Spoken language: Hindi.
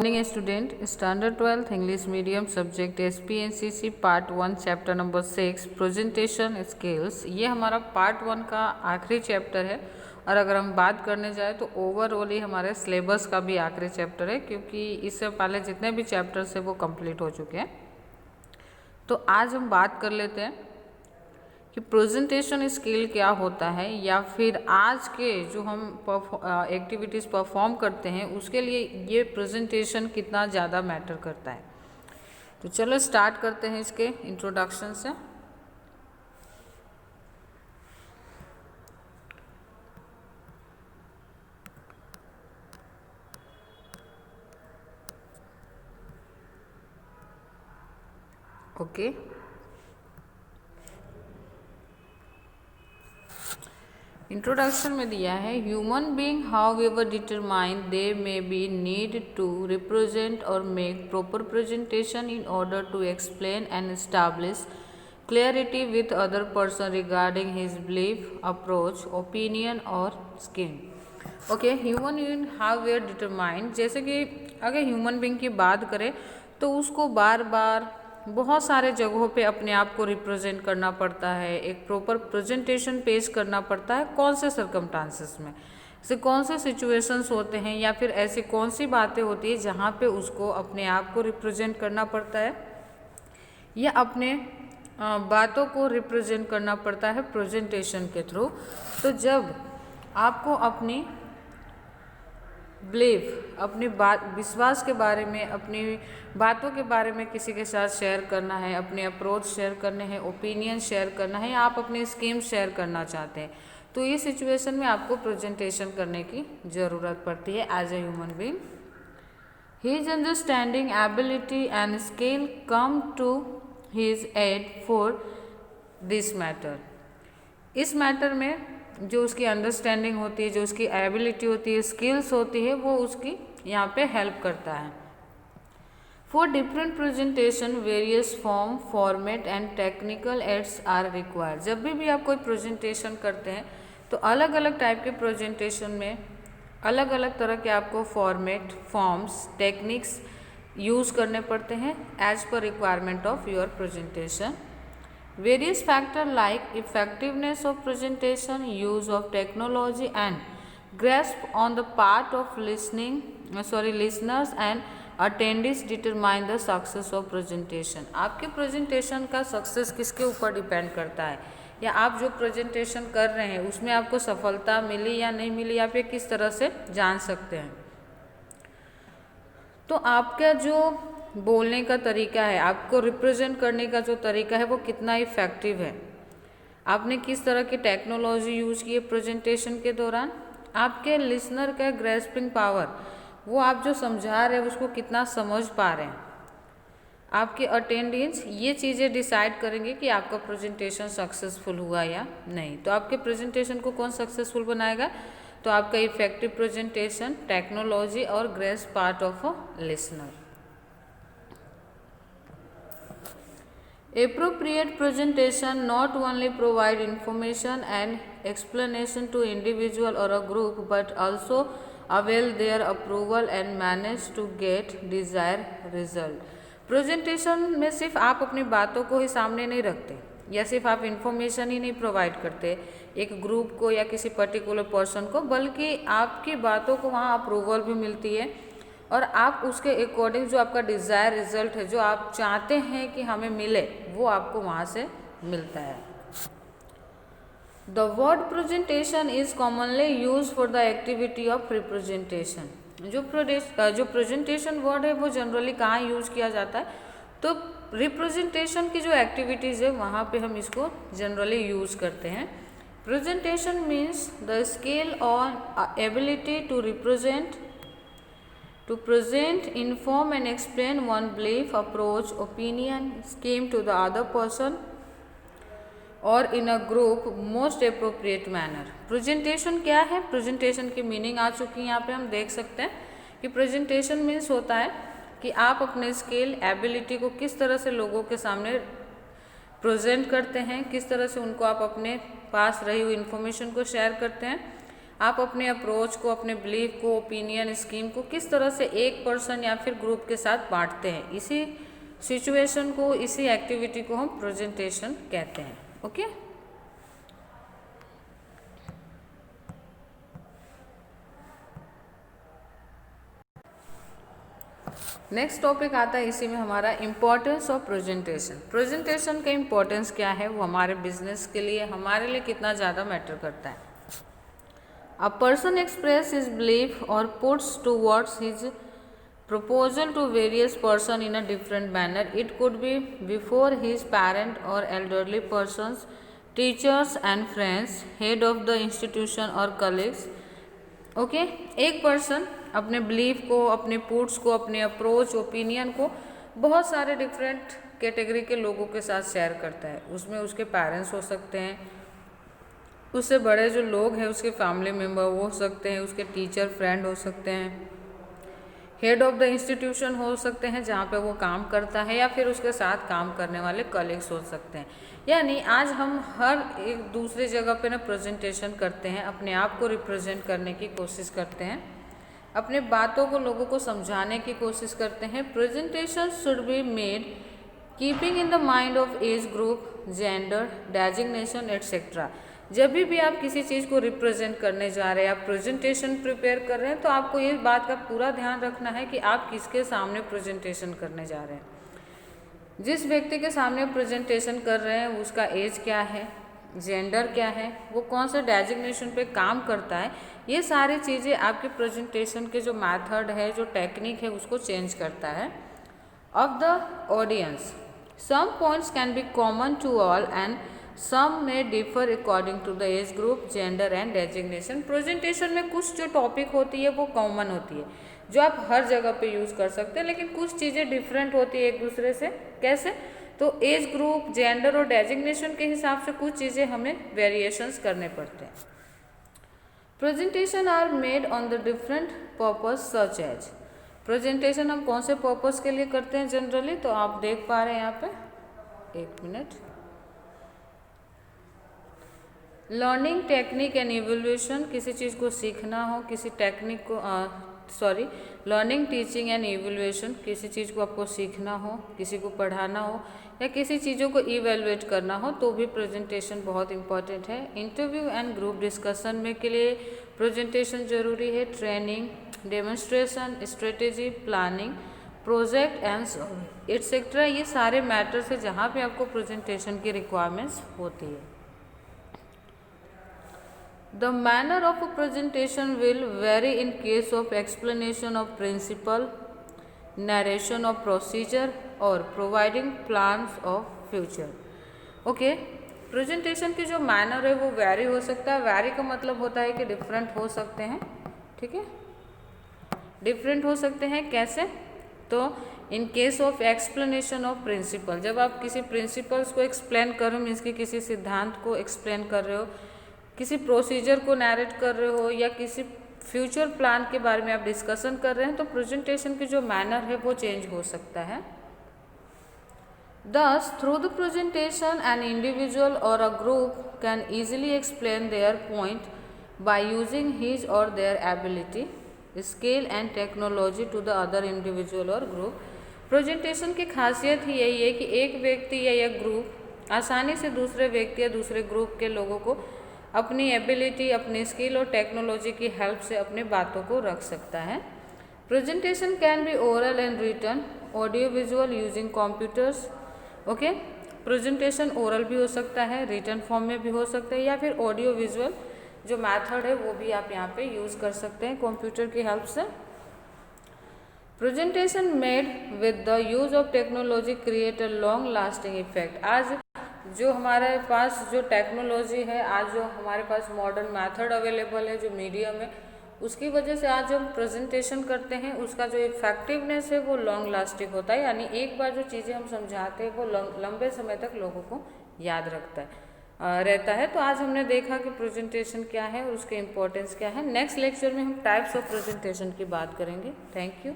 Morning student, standard 12th English medium subject SPNCC part 1 chapter number 6 presentation skills. ये हमारा पार्ट 1 का आखिरी चैप्टर है और अगर हम बात करने जाए तो ओवरऑल ही हमारे सिलेबस का भी आखिरी चैप्टर है, क्योंकि इससे पहले जितने भी चैप्टर्स है वो कंप्लीट हो चुके हैं। तो आज हम बात कर लेते हैं कि प्रेजेंटेशन स्किल क्या होता है, या फिर आज के जो हम एक्टिविटीज़ परफॉर्म करते हैं उसके लिए ये प्रेजेंटेशन कितना ज़्यादा मैटर करता है। तो चलो स्टार्ट करते हैं इसके इंट्रोडक्शन से। ओके, इंट्रोडक्शन में दिया है human being however determine they may be need to represent और make proper presentation in order to explain and establish clarity with other person regarding his belief, approach, opinion और scheme. Okay, human being however determine, जैसे कि अगर ह्यूमन बीइंग की बात करें तो उसको बार बार बहुत सारे जगहों पे अपने आप को रिप्रेजेंट करना पड़ता है, एक प्रॉपर प्रेजेंटेशन पेश करना पड़ता है। कौन से सर्कमस्टांसेस में, ऐसे कौन से सिचुएशंस होते हैं, या फिर ऐसी कौन सी बातें होती है जहाँ पे उसको अपने आप को रिप्रेजेंट करना पड़ता है, या अपने बातों को रिप्रेजेंट करना पड़ता है प्रेजेंटेशन के थ्रू। तो जब आपको अपनी बिलीफ, अपनी बात, विश्वास के बारे में, अपनी बातों के बारे में किसी के साथ शेयर करना है, अपने अप्रोच शेयर करने हैं, ओपिनियन शेयर करना है, या आप अपनी स्कीम शेयर करना चाहते हैं, तो ये सिचुएशन में आपको प्रेजेंटेशन करने की ज़रूरत पड़ती है as a human being. His understanding, ability and skill come to his aid for this matter. इस मैटर में जो उसकी अंडरस्टैंडिंग होती है, जो उसकी एबिलिटी होती है, स्किल्स होती है, वो उसकी यहाँ पे हेल्प करता है। For different presentation various form, format and technical aids are required. जब भी आप कोई प्रेजेंटेशन करते हैं तो अलग अलग टाइप के प्रेजेंटेशन में अलग अलग तरह के आपको फॉर्मेट, फॉर्म्स, टेक्निक्स यूज़ करने पड़ते हैं as per requirement of your presentation. Various factors like effectiveness of presentation, use of technology and grasp on the part of listeners and attendees determine the success of presentation। आपके presentation का success किसके ऊपर डिपेंड करता है, या आप जो presentation कर रहे हैं उसमें आपको सफलता मिली या नहीं मिली, आप ये किस तरह से जान सकते हैं। तो आपका जो बोलने का तरीका है, आपको रिप्रेजेंट करने का जो तरीका है वो कितना इफ़ेक्टिव है, आपने किस तरह की टेक्नोलॉजी यूज़ की है प्रेजेंटेशन के दौरान, आपके लिसनर का ग्रेस्पिंग पावर, वो आप जो समझा रहे हैं उसको कितना समझ पा रहे हैं, आपके अटेंडेंस, ये चीज़ें डिसाइड करेंगे कि आपका प्रेजेंटेशन सक्सेसफुल हुआ या नहीं। तो आपके प्रेजेंटेशन को कौन सक्सेसफुल बनाएगा, तो आपका इफेक्टिव प्रेजेंटेशन, टेक्नोलॉजी और grace part of a listener. Appropriate presentation not only provide information and explanation to individual or a group but also avail their approval and manage to get desired result। Presentation में सिर्फ आप अपनी बातों को ही सामने नहीं रखते, या सिर्फ आप इंफॉर्मेशन ही नहीं प्रोवाइड करते एक ग्रुप को या किसी पर्टिकुलर पर्सन को, बल्कि आपकी बातों को वहाँ अप्रूवल भी मिलती है और आप उसके अकॉर्डिंग जो आपका डिज़ायर रिजल्ट है, जो आप चाहते हैं कि हमें मिले, वो आपको वहाँ से मिलता है। The word presentation is commonly use for the activity of representation. जो प्रेजेंटेशन वर्ड है वो जनरली कहाँ यूज किया जाता है, तो रिप्रेजेंटेशन की जो एक्टिविटीज़ है वहाँ पे हम इसको जनरली यूज करते हैं। प्रेजेंटेशन मीन्स द स्किल और ability to represent, to present, inform and explain one belief, approach, opinion, scheme to the other person or in a group most appropriate manner। Presentation क्या है, प्रेजेंटेशन की मीनिंग आ चुकी है यहाँ पे, हम देख सकते हैं कि प्रेजेंटेशन मीन्स होता है कि आप अपने स्किल, एबिलिटी को किस तरह से लोगों के सामने प्रेजेंट करते हैं, किस तरह से उनको आप अपने पास रही हुई इन्फॉर्मेशन को शेयर करते हैं, आप अपने अप्रोच को, अपने बिलीफ को, ओपिनियन, स्कीम को किस तरह से एक पर्सन या फिर ग्रुप के साथ बांटते हैं, इसी सिचुएशन को, इसी एक्टिविटी को हम प्रेजेंटेशन कहते हैं। ओके, नेक्स्ट टॉपिक आता है इसी में हमारा इम्पोर्टेंस ऑफ प्रेजेंटेशन। प्रेजेंटेशन का इम्पोर्टेंस क्या है, वो हमारे बिजनेस के लिए, हमारे लिए कितना ज़्यादा मैटर करता है। A person express his belief और puts towards his proposal to various person in a different manner. It could be before his parent or elderly persons, teachers and friends, head of the institution or colleagues. Okay, एक पर्सन अपने बिलीफ को, अपने पुट्स को, अपने अप्रोच, ओपिनियन को बहुत सारे डिफरेंट कैटेगरी के लोगों के साथ शेयर करता है। उसमें उसके पेरेंट्स हो सकते हैं, उससे बड़े जो लोग हैं उसके फैमिली मेम्बर वो हो सकते हैं, उसके टीचर फ्रेंड हो सकते हैं, हेड ऑफ द इंस्टीट्यूशन हो सकते हैं जहाँ पे वो काम करता है, या फिर उसके साथ काम करने वाले कलीग्स हो सकते हैं। यानी आज हम हर एक दूसरे जगह पे ना प्रेजेंटेशन करते हैं, अपने आप को रिप्रेजेंट करने की कोशिश करते हैं, अपने बातों को लोगों को समझाने की कोशिश करते हैं। Presentation should be made keeping in the mind of as group, gender, designation etcetera. जब भी आप किसी चीज़ को रिप्रेजेंट करने जा रहे हैं, आप प्रेजेंटेशन प्रिपेयर कर रहे हैं, तो आपको ये बात का पूरा ध्यान रखना है कि आप किसके सामने प्रेजेंटेशन करने जा रहे हैं। जिस व्यक्ति के सामने प्रेजेंटेशन कर रहे हैं उसका एज क्या है, जेंडर क्या है, वो कौन सा डेजिग्नेशन पे काम करता है, ये सारी चीज़ें आपके प्रेजेंटेशन के जो मेथड है, जो टेक्निक है, उसको चेंज करता है। Of the audience some points can be common to all and some में differ according to the age group, gender and designation. Presentation में कुछ जो टॉपिक होती है वो कॉमन होती है, जो आप हर जगह पे यूज़ कर सकते हैं, लेकिन कुछ चीज़ें डिफरेंट होती है एक दूसरे से। कैसे? तो एज ग्रुप, जेंडर और डेजिग्नेशन के हिसाब से कुछ चीज़ें हमें वेरिएशंस करने पड़ते हैं। Presentation are made on the different purpose such as. Presentation हम कौन से पर्पज के लिए करते हैं जनरली, तो आप देख पा रहे हैं यहाँ पे, एक minute. Learning technique and evolution, किसी चीज़ को सीखना हो, किसी टेक्निक को लर्निंग, टीचिंग एंड इवोल्यूशन, किसी चीज़ को आपको सीखना हो, किसी को पढ़ाना हो, या किसी चीज़ों को इवेलुएट करना हो, तो भी प्रेजेंटेशन बहुत इंपॉर्टेंट है। इंटरव्यू एंड ग्रुप डिस्कशन में के लिए प्रेजेंटेशन जरूरी है। Training, demonstration, strategy, planning, project and etcetera, ये सारे मैटर्स है जहाँ पे आपको प्रेजेंटेशन की रिक्वायरमेंट्स होती है। The manner of a presentation will vary in case of explanation of principle, narration of procedure or providing plans of future. Okay, presentation की जो मैनर है वो वैरी हो सकता है। वैरी का मतलब होता है कि डिफरेंट हो सकते हैं, ठीक है, डिफरेंट हो सकते हैं। कैसे? तो in case of explanation of principle, जब आप किसी प्रिंसिपल्स को एक्सप्लेन कर रहे हो, मीन्स कि किसी सिद्धांत को एक्सप्लेन कर रहे हो, किसी प्रोसीजर को नैरेट कर रहे हो, या किसी फ्यूचर प्लान के बारे में आप डिस्कशन कर रहे हैं, तो प्रेजेंटेशन की जो मैनर है वो चेंज हो सकता है। Thus, through the presentation, an individual or a group can easily explain their point by using his or their ability, skill and technology to the other individual or group. Presentation की खासियत ही यही है कि एक व्यक्ति या ग्रुप आसानी से दूसरे व्यक्ति या दूसरे ग्रुप के लोगों को अपनी एबिलिटी, अपनी स्किल और टेक्नोलॉजी की हेल्प से अपनी बातों को रख सकता है। Presentation can be oral and written, audio visual using computers. Okay, presentation oral भी हो सकता है, रिटन फॉर्म में भी हो सकता है, या फिर ऑडियो विजुअल जो मेथड है वो भी आप यहाँ पे यूज़ कर सकते हैं कंप्यूटर की हेल्प से। Presentation made with the use of technology create a long lasting effect. आज जो हमारे पास जो टेक्नोलॉजी है, आज जो हमारे पास मॉडर्न मेथड अवेलेबल है, जो मीडियम है, उसकी वजह से आज हम प्रेजेंटेशन करते हैं, उसका जो इफेक्टिवनेस है वो लॉन्ग लास्टिंग होता है। यानी एक बार जो चीज़ें हम समझाते हैं वो लंबे समय तक लोगों को याद रहता है। तो आज हमने देखा कि प्रेजेंटेशन क्या है और उसके इम्पोर्टेंस क्या है। नेक्स्ट लेक्चर में हम टाइप्स ऑफ प्रेजेंटेशन की बात करेंगे। Thank you.